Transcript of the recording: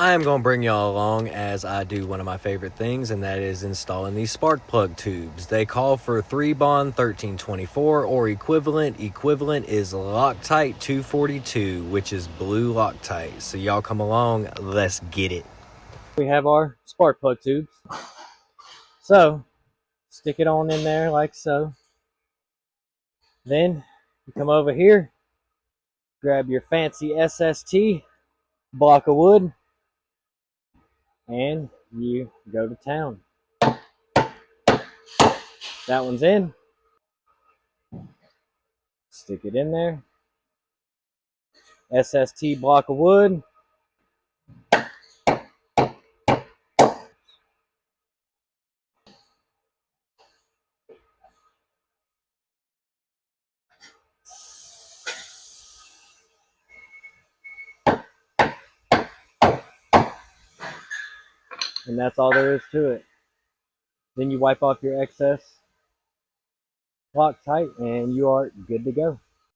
I am going to bring y'all along as I do one of my favorite things, and that is installing these spark plug tubes. They call for 3-bond 1324 or equivalent. Equivalent is Loctite 242, which is blue Loctite. So y'all come along, let's get it. We have our spark plug tubes. So stick it on in there like so. Then you come over here, grab your fancy SST block of wood, and you go to town. That one's in. Stick it in there. SST block of wood. And that's all there is to it. Then you wipe off your excess Loctite and you are good to go.